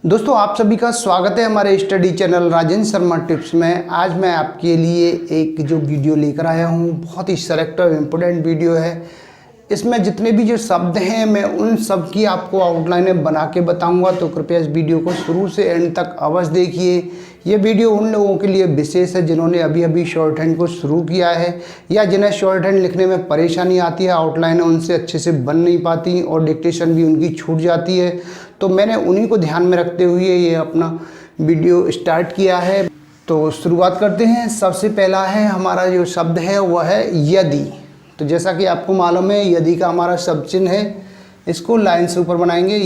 दोस्तों आप सभी का स्वागत है हमारे study channel Rajendra Sharma tips में। आज मैं आपके लिए एक जो वीडियो लेकर आया हूँ बहुत ही सेलेक्ट और इम्पोर्टेंट वीडियो है। इसमें जितने भी जो शब्द हैं मैं उन सब की आपको आउटलाइनें बना के बताऊंगा, तो कृपया इस वीडियो को शुरू से एंड तक अवश्य देखिए। ये वीडियो उन लोगों के लिए विशेष है जिन्होंने अभी अभी शॉर्ट हैंड को शुरू किया है या जिन्हें शॉर्ट हैंड लिखने में परेशानी आती है, आउटलाइनें उनसे अच्छे से बन नहीं पाती और डिक्टेशन भी उनकी छूट जाती है। तो मैंने उन्हीं को ध्यान में रखते हुए ये अपना वीडियो स्टार्ट किया है। तो शुरुआत करते हैं। सबसे पहला है हमारा जो शब्द है वह है यदि। तो जैसा कि आपको मालूम है यदि का हमारा शब्द चिन्ह है, इसको लाइन से ऊपर बनाएंगे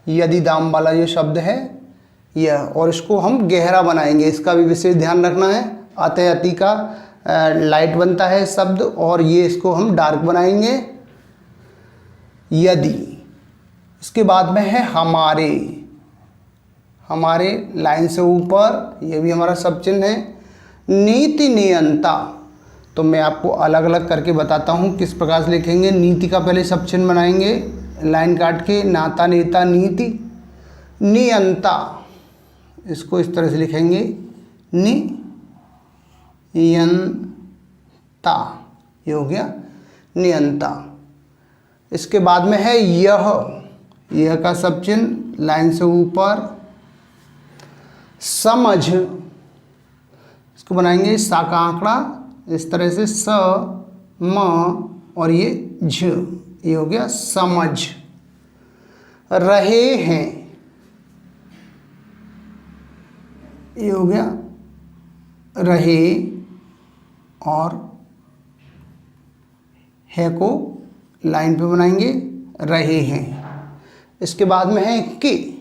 यदि दाम वाला जो शब्द है यह, और इसको हम गहरा बनाएंगे, इसका भी विशेष ध्यान रखना है। अतः अति का लाइट बनता है शब्द और ये इसको हम डार्क बनाएंगे यदि। इसके बाद में है हमारे लाइन से ऊपर, यह भी हमारा शब्द चिन्ह है। नीति नियंता, तो मैं आपको अलग अलग करके बताता हूँ किस प्रकार से लिखेंगे। नीति का पहले शब्द चिन्ह बनाएंगे लाइन काट के, नाता नेता नीति। नियंता, इसको इस तरह से लिखेंगे नियंता, ये हो गया नियंता। इसके बाद में है यह का शब्द चिन्ह लाइन से ऊपर। समझ, इसको बनाएंगे सा का आंकड़ा इस तरह से, स म और ये झ, ये हो गया समझ। रहे हैं, ये हो गया रहे और है को लाइन पे बनाएंगे रहे हैं। इसके बाद में है की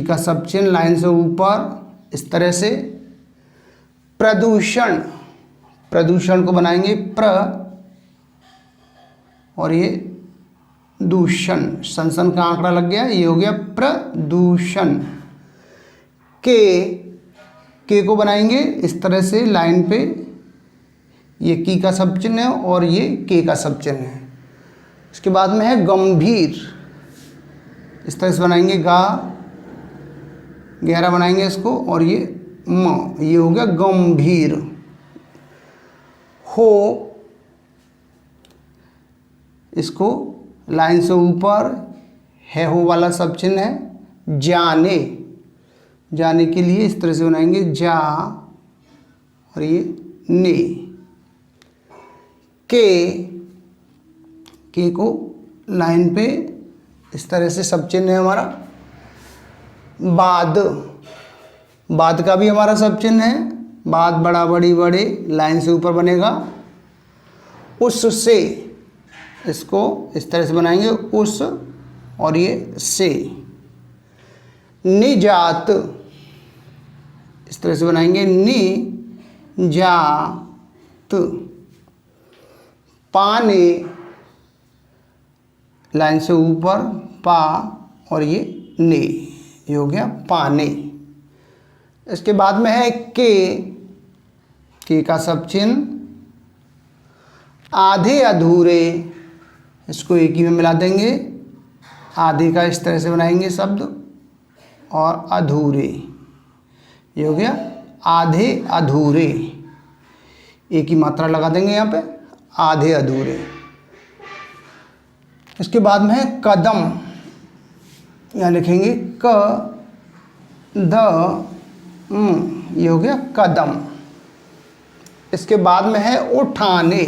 का शब्द चिन्ह लाइन से ऊपर इस तरह से। प्रदूषण को बनाएंगे प्र और ये दूषण, सन का आंकड़ा लग गया, ये हो गया प्रदूषण। के को बनाएंगे इस तरह से लाइन पे, ये की का शब्द चिन्ह है और ये के का शब्द चिन्ह है। इसके बाद में है गंभीर, इस तरह से बनाएंगे गहरा बनाएंगे इसको और ये म, ये हो गया गंभीर। हो, इसको लाइन से ऊपर है हो वाला शब्द चिन्ह है। जाने के लिए इस तरह से बनाएंगे जा और ये ने। के को लाइन पे इस तरह से शब्द चिन्ह है हमारा। बाद का भी हमारा शब्द चिन्ह है। बाद बड़ा बड़ी बड़े लाइन से ऊपर बनेगा। उससे, इसको इस तरह से बनाएंगे उस और ये से। निजात, इस तरह से बनाएंगे निजात। पाने, लाइन से ऊपर पा और ये ने, ये हो गया पाने। इसके बाद में है के का शब्द चिन्ह आधे अधूरे, इसको एक ही में मिला देंगे। आधे का इस तरह से बनाएंगे शब्द और अधूरे, ये हो गया आधे अधूरे, एक ही मात्रा लगा देंगे यहाँ पे, आधे अधूरे। इसके बाद में है कदम, यहाँ लिखेंगे ये हो गया कदम। इसके बाद में है उठाने,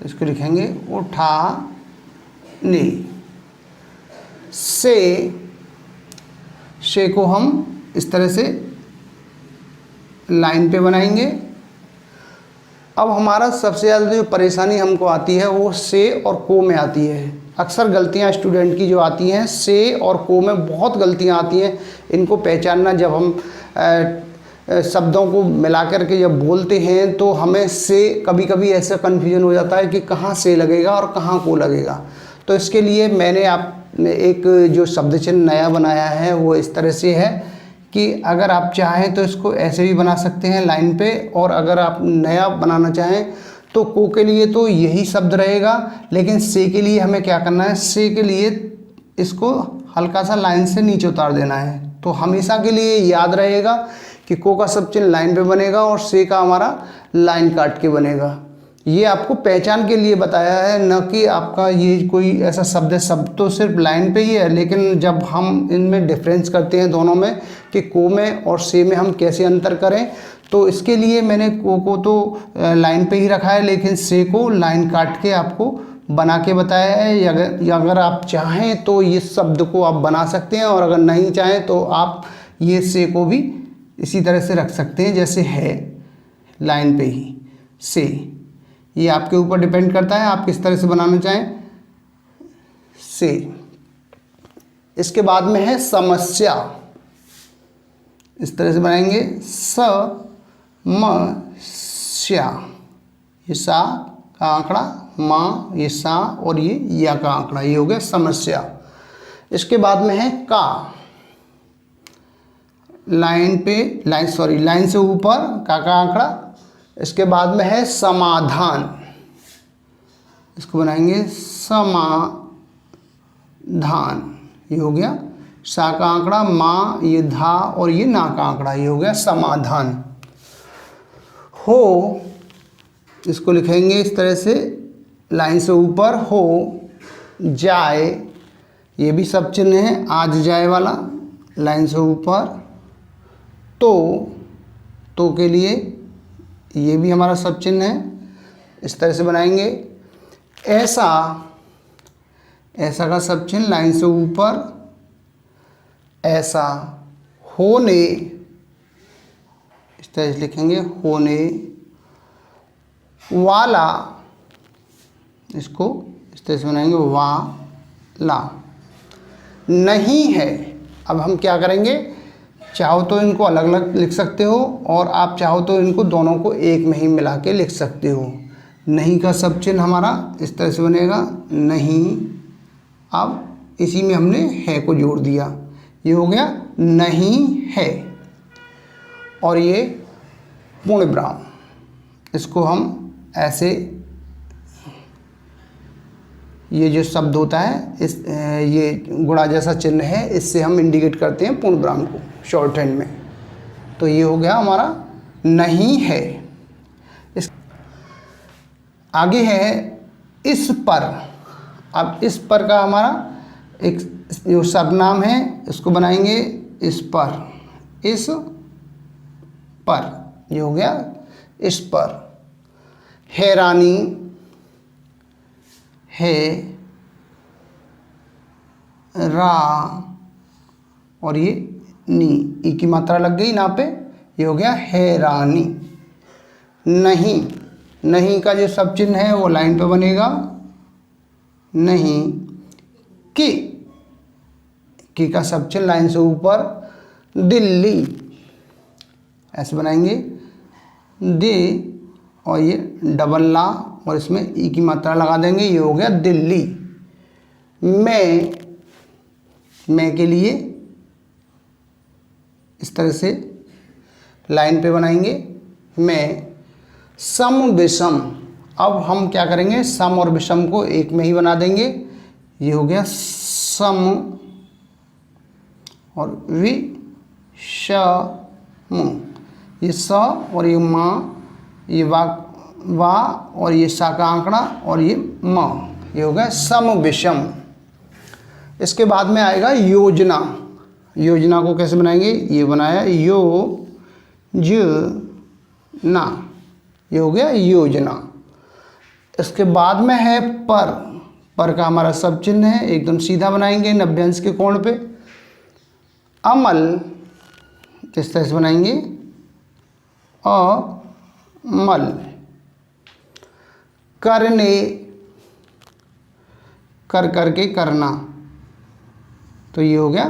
तो इसको लिखेंगे उठाने। से को हम इस तरह से लाइन पे बनाएंगे। अब हमारा सबसे ज़्यादा जो परेशानी हमको आती है वो से और को में आती है। अक्सर गलतियां स्टूडेंट की जो आती हैं, से और को में बहुत गलतियां आती हैं। इनको पहचानना, जब हम शब्दों को मिला करके जब बोलते हैं तो हमें से कभी कभी ऐसा कन्फ्यूजन हो जाता है कि कहाँ से लगेगा और कहाँ को लगेगा। तो इसके लिए मैंने एक जो शब्द चिन्ह नया बनाया है वो इस तरह से है कि अगर आप चाहें तो इसको ऐसे भी बना सकते हैं लाइन पे, और अगर आप नया बनाना चाहें तो को के लिए तो यही शब्द रहेगा, लेकिन से के लिए हमें क्या करना है, से के लिए इसको हल्का सा लाइन से नीचे उतार देना है। तो हमेशा के लिए याद रहेगा कि को का सब चिन्ह लाइन पे बनेगा और से का हमारा लाइन काट के बनेगा। ये आपको पहचान के लिए बताया है, न कि आपका ये कोई ऐसा शब्द है। शब्द तो सिर्फ लाइन पे ही है, लेकिन जब हम इनमें डिफरेंस करते हैं दोनों में कि को में और से में हम कैसे अंतर करें, तो इसके लिए मैंने को तो लाइन पे ही रखा है, लेकिन से को लाइन काट के आपको बना के बताया है। अगर आप चाहें तो इस शब्द को आप बना सकते हैं, और अगर नहीं चाहें तो आप ये से को भी इसी तरह से रख सकते हैं जैसे है लाइन पे ही से। ये आपके ऊपर डिपेंड करता है आप किस तरह से बनाना चाहें से। इसके बाद में है समस्या। इस तरह से बनाएंगे समस्या। ये सा का आंकड़ा, माँ ये सा, और ये या का आंकड़ा, ये हो गया समस्या। इसके बाद में है का, लाइन से ऊपर का आंकड़ा। इसके बाद में है समाधान। इसको बनाएंगे समाधान। ये हो गया सा का आंकड़ा, माँ ये धा, और ये ना का आंकड़ा, ये हो गया समाधान। हो, इसको लिखेंगे इस तरह से लाइन से ऊपर हो जाए, ये भी सब चिन्ह है आज जाए वाला, लाइन से ऊपर। तो के लिए ये भी हमारा सब चिन्ह है, इस तरह से बनाएंगे। ऐसा का सब चिन्ह लाइन से ऊपर, ऐसा। होने, इस तरह से लिखेंगे होने वाला, इसको इस तरह से बनाएंगे वाला। नहीं है, अब हम क्या करेंगे, चाहो तो इनको अलग अलग लिख सकते हो, और आप चाहो तो इनको दोनों को एक में ही मिला के लिख सकते हो। नहीं का सब चिन्ह हमारा इस तरह से बनेगा नहीं। अब इसी में हमने है को जोड़ दिया, ये हो गया नहीं है। और ये पूर्ण विराम, इसको हम ऐसे, ये जो शब्द होता है इस ये गुणा जैसा चिन्ह है, इससे हम इंडिकेट करते हैं पूर्ण विराम को शॉर्ट हैंड में। तो ये हो गया हमारा नहीं है। इस आगे है इस पर। अब इस पर का हमारा एक जो सर्वनाम है, इसको बनाएंगे इस पर। इस पर, ये हो गया इस पर। हैरानी, है रा, और ये नी, ई की मात्रा लग गई ना पे, ये हो गया हैरानी। नहीं का जो सब चिन्ह है वो लाइन पे बनेगा नहीं। की का सब चिन्ह लाइन से ऊपर, दिल्ली, ऐसे बनाएंगे दे, और ये डबल ला, और इसमें ई की मात्रा लगा देंगे, ये हो गया दिल्ली। मैं के लिए इस तरह से लाइन पे बनाएंगे मैं। सम विषम, अब हम क्या करेंगे, सम और विषम को एक में ही बना देंगे, ये हो गया सम और विषम। ये स और ये माँ, ये वा और ये सा का आंकड़ा, और ये म, ये हो गया सम विषम। इसके बाद में आएगा योजना। योजना को कैसे बनाएंगे, ये बनाया ना, ये हो गया योजना। इसके बाद में है पर का हमारा सब चिन्ह है, एकदम सीधा बनाएंगे 90 अंश के कोण पे। अमल, इस तरह से बनाएंगे अमल। करने, करके करना, तो ये हो गया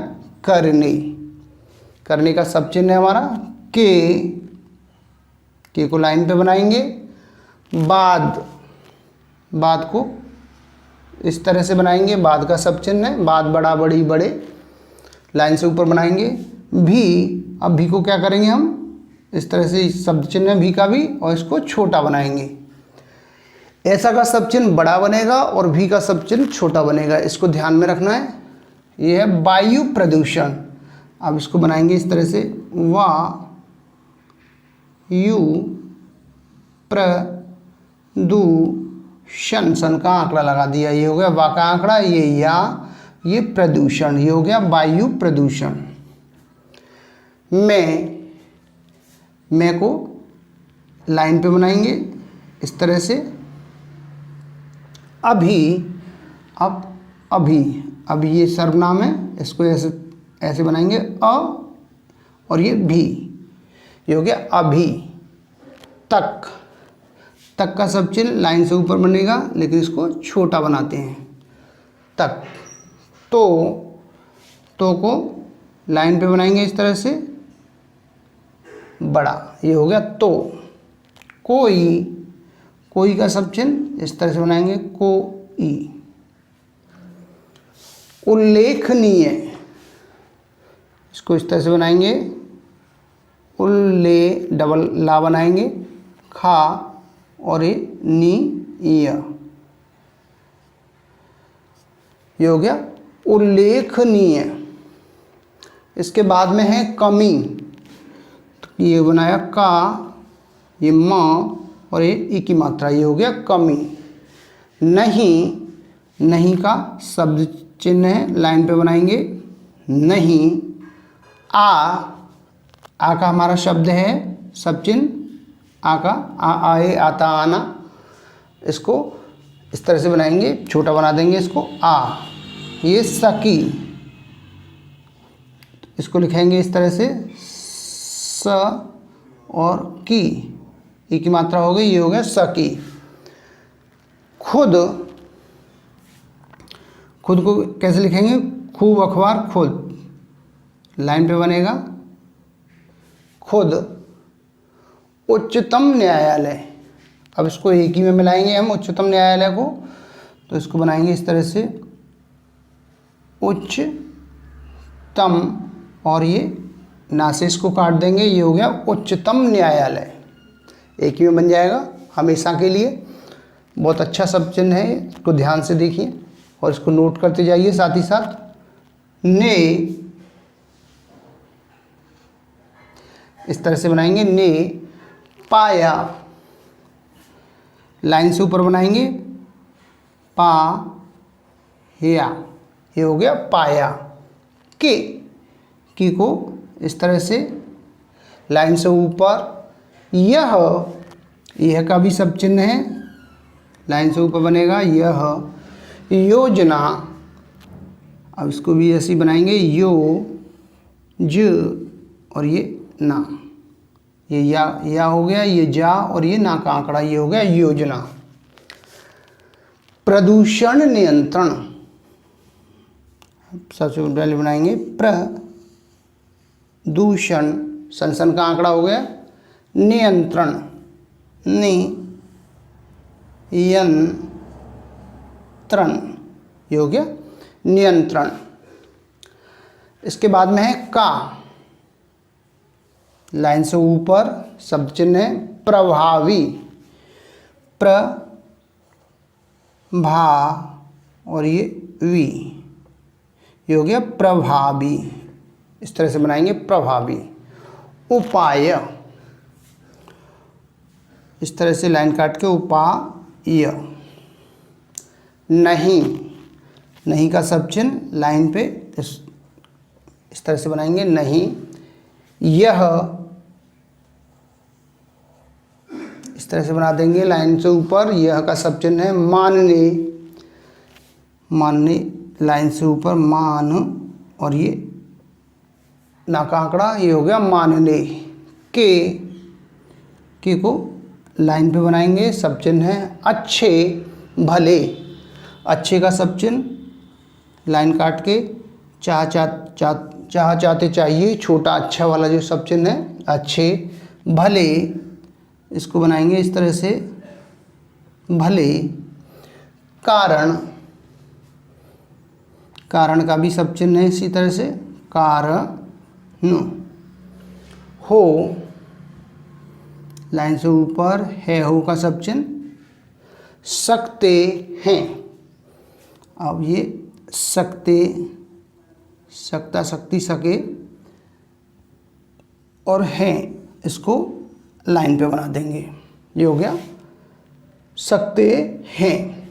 करने का सब चिन्ह है हमारा के को लाइन पे बनाएंगे। बाद को इस तरह से बनाएंगे, बाद का सब चिन्ह है, बाद बड़ा बड़ी बड़े, लाइन से ऊपर बनाएंगे। अब भी को क्या करेंगे हम, इस तरह से शब्द चिन्ह है भी का भी, और इसको छोटा बनाएंगे। ऐसा का सब चिन्ह बड़ा बनेगा और भी का सब चिन्ह छोटा बनेगा, इसको ध्यान में रखना है। ये है वायु प्रदूषण। अब इसको बनाएंगे इस तरह से, वायु प्रदूषण, सन का आंकड़ा लगा दिया, ये हो गया वा का आंकड़ा, ये या, ये प्रदूषण, ये हो गया वायु प्रदूषण। मैं को लाइन पे बनाएंगे इस तरह से। अभी ये सर्वनाम है, इसको ऐसे बनाएंगे और ये भी, ये हो गया अभी। तक का सब चिन्ह लाइन से ऊपर बनेगा, लेकिन इसको छोटा बनाते हैं, तक। तो को लाइन पे बनाएंगे इस तरह से, बड़ा, ये हो गया तो। कोई का सब चिन्ह इस तरह से बनाएंगे, कोई। उल्लेखनीय, इसको इस तरह से बनाएंगे, डबल ला बनाएंगे, खा और ये नी या, ये हो गया उल्लेखनीय। इसके बाद में है कमी, तो ये बनाया का, ये माँ और ये ई की मात्रा, ये हो गया कमी। नहीं का शब्द चिन्ह है, लाइन पे बनाएंगे, नहीं। आ का हमारा शब्द है सब चिन्ह, आ का, आए, आता, आना, इसको इस तरह से बनाएंगे, छोटा बना देंगे इसको, आ। ये सकी, इसको लिखेंगे इस तरह से, स और की, ई की मात्रा हो गई, ये हो गया सकी। खुद को कैसे लिखेंगे, खूब अखबार खुद, लाइन पे बनेगा, खुद। उच्चतम न्यायालय, अब इसको एक ही में मिलाएंगे हम, उच्चतम न्यायालय को, तो इसको बनाएंगे इस तरह से, उच्चतम, और ये नासिस को काट देंगे, ये हो गया उच्चतम न्यायालय, एक ही में बन जाएगा हमेशा के लिए। बहुत अच्छा सब चिन्ह है, इसको ध्यान से देखिए और इसको नोट करते जाइए साथ ही साथ। ने, इस तरह से बनाएंगे, ने पाया, लाइन से ऊपर बनाएंगे, पा या, ये हो गया पाया। की को इस तरह से लाइन से ऊपर, यह का भी सब चिन्ह है, लाइन से ऊपर बनेगा, यह। योजना, अब इसको भी ऐसे बनाएंगे, और ये ना, ये या हो गया, ये जा और ये ना का आंकड़ा, ये हो गया योजना। प्रदूषण नियंत्रण, सबसे पहले बनाएंगे प्रदूषण, सन का आंकड़ा हो गया, नियंत्रण, ये हो गया नियंत्रण। इसके बाद में है का, लाइन से ऊपर शब्द चिन्ह है, प्रभावी, और ये वी, ये हो गया प्रभावी, इस तरह से बनाएंगे प्रभावी। उपाय, इस तरह से लाइन काट के, उपाय। नहीं का सब चिन्ह लाइन पे इस तरह से बनाएंगे, नहीं। यह, इस तरह से बना देंगे लाइन से ऊपर, यह का सब चिन्ह है, मानने, लाइन से ऊपर, मान, और ये ना का आंकड़ा, ये हो गया मानने। के को लाइन पे बनाएंगे, सब चिन्ह है, अच्छे, भले, अच्छे का सब चिन्ह लाइन काट के, चाहते चाहिए, छोटा अच्छा वाला जो सब चिन्ह है, अच्छे। भले, इसको बनाएंगे इस तरह से, भले। कारण का भी सब चिन्ह है इसी तरह से, कारण। हो, लाइन से ऊपर है, हो का सब चिन्ह, सकते हैं। अब ये सकते, सकता, सकती, सके और हैं, इसको लाइन पे बना देंगे। ये हो गया सकते हैं।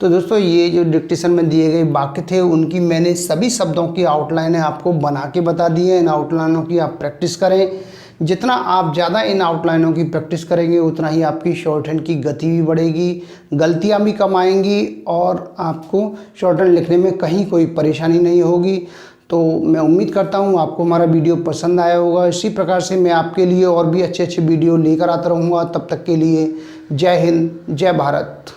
तो दोस्तों ये जो डिक्टेशन में दिए गए वाक्य थे उनकी मैंने सभी शब्दों की आउटलाइनें आपको बना के बता दी हैं। इन आउटलाइनों की आप प्रैक्टिस करें। जितना आप ज़्यादा इन आउटलाइनों की प्रैक्टिस करेंगे उतना ही आपकी शॉर्ट हैंड की गति भी बढ़ेगी, गलतियां भी कम आएंगी और आपको शॉर्ट हैंड लिखने में कहीं कोई परेशानी नहीं होगी। तो मैं उम्मीद करता हूँ आपको हमारा वीडियो पसंद आया होगा। इसी प्रकार से मैं आपके लिए और भी अच्छे अच्छे वीडियो लेकर आता रहूँगा। तब तक के लिए जय हिंद, जय भारत।